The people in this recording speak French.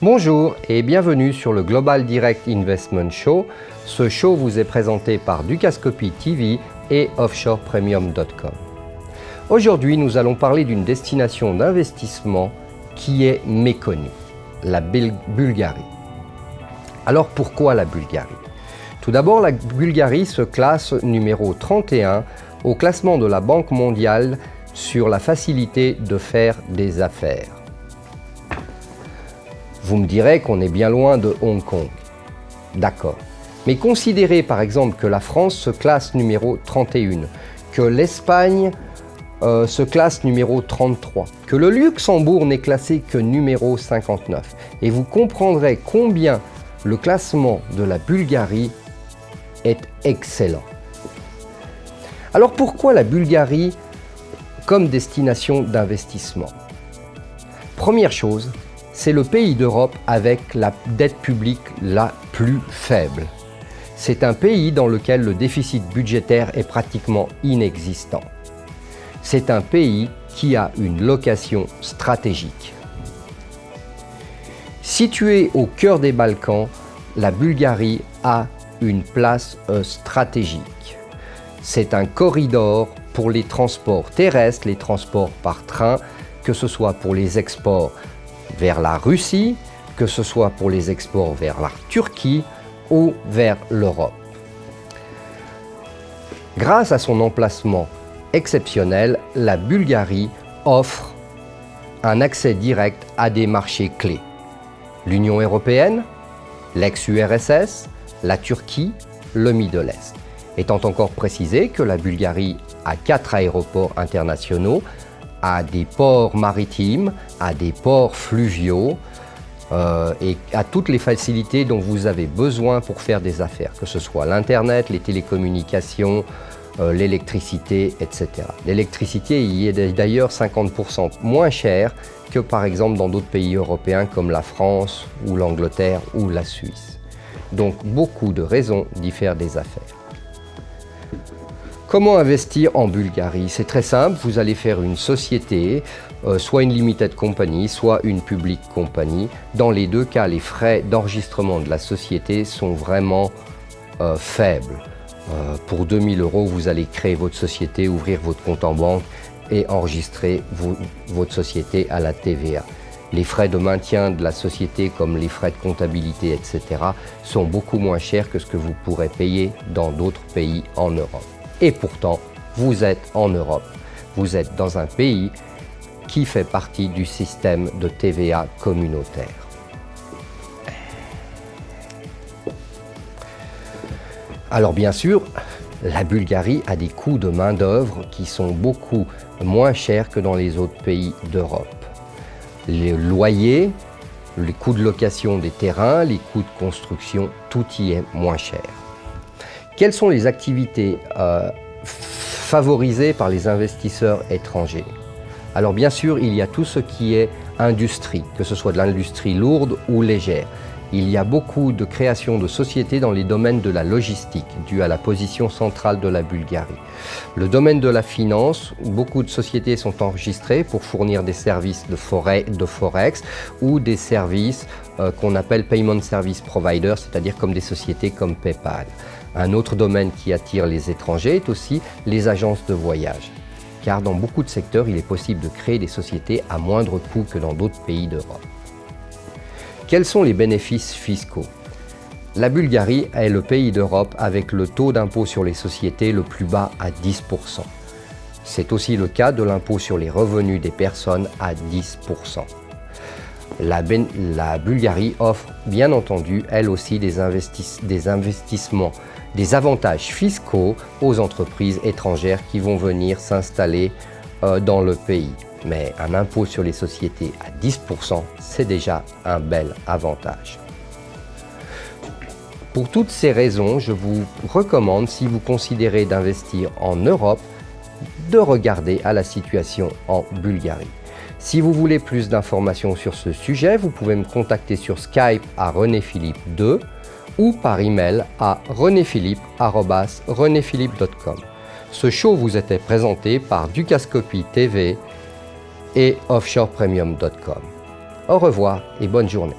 Bonjour et bienvenue sur le Global Direct Investment Show. Ce show vous est présenté par Dukascopy TV et offshorepremium.com. Aujourd'hui, nous allons parler d'une destination d'investissement qui est méconnue, la Bulgarie. Alors pourquoi la Bulgarie? Tout d'abord, la Bulgarie se classe numéro 31 au classement de la Banque mondiale sur la facilité de faire des affaires. Vous me direz qu'on est bien loin de Hong Kong. D'accord. Mais considérez par exemple que la France se classe numéro 31, que l'Espagne se classe numéro 33, que le Luxembourg n'est classé que numéro 59. Et vous comprendrez combien le classement de la Bulgarie est excellent. Alors pourquoi la Bulgarie comme destination d'investissement? Première chose, c'est le pays d'Europe avec la dette publique la plus faible. C'est un pays dans lequel le déficit budgétaire est pratiquement inexistant. C'est un pays qui a une location stratégique. Située au cœur des Balkans, la Bulgarie a une place stratégique. C'est un corridor pour les transports terrestres, les transports par train, que ce soit pour les exports vers la Russie, que ce soit pour les exports vers la Turquie ou vers l'Europe. Grâce à son emplacement exceptionnel, la Bulgarie offre un accès direct à des marchés clés. L'Union européenne, l'ex-URSS, la Turquie, le Middle East. Étant encore précisé que la Bulgarie a 4 aéroports internationaux, à des ports maritimes, à des ports fluviaux et à toutes les facilités dont vous avez besoin pour faire des affaires, que ce soit l'Internet, les télécommunications, l'électricité, etc. L'électricité y est d'ailleurs 50% moins chère que par exemple dans d'autres pays européens comme la France ou l'Angleterre ou la Suisse. Donc beaucoup de raisons d'y faire des affaires. Comment investir en Bulgarie? C'est très simple, vous allez faire une société, soit une limited company, soit une public company. Dans les deux cas, les frais d'enregistrement de la société sont vraiment faibles. Pour 2 000 €, vous allez créer votre société, ouvrir votre compte en banque et enregistrer votre société à la TVA. Les frais de maintien de la société, comme les frais de comptabilité, etc., sont beaucoup moins chers que ce que vous pourrez payer dans d'autres pays en Europe. Et pourtant, vous êtes en Europe. Vous êtes dans un pays qui fait partie du système de TVA communautaire. Alors bien sûr, la Bulgarie a des coûts de main-d'œuvre qui sont beaucoup moins chers que dans les autres pays d'Europe. Les loyers, les coûts de location des terrains, les coûts de construction, tout y est moins cher. Quelles sont les activités favorisées par les investisseurs étrangers? Alors bien sûr, il y a tout ce qui est industrie, que ce soit de l'industrie lourde ou légère. Il y a beaucoup de création de sociétés dans les domaines de la logistique, dû à la position centrale de la Bulgarie. Le domaine de la finance, beaucoup de sociétés sont enregistrées pour fournir des services de forex ou des services qu'on appelle payment service provider, c'est-à-dire comme des sociétés comme PayPal. Un autre domaine qui attire les étrangers est aussi les agences de voyage. Car dans beaucoup de secteurs, il est possible de créer des sociétés à moindre coût que dans d'autres pays d'Europe. Quels sont les bénéfices fiscaux? La Bulgarie est le pays d'Europe avec le taux d'impôt sur les sociétés le plus bas à 10%. C'est aussi le cas de l'impôt sur les revenus des personnes à 10%. La Bulgarie offre bien entendu, elle aussi, des investissements, des avantages fiscaux aux entreprises étrangères qui vont venir s'installer dans le pays. Mais un impôt sur les sociétés à 10%, c'est déjà un bel avantage. Pour toutes ces raisons, je vous recommande, si vous considérez d'investir en Europe, de regarder à la situation en Bulgarie. Si vous voulez plus d'informations sur ce sujet, vous pouvez me contacter sur Skype à renéphilippe2 ou par email à renéphilippe@renéphilippe.com. Ce show vous était présenté par Dukascopy TV et offshorepremium.com. Au revoir et bonne journée.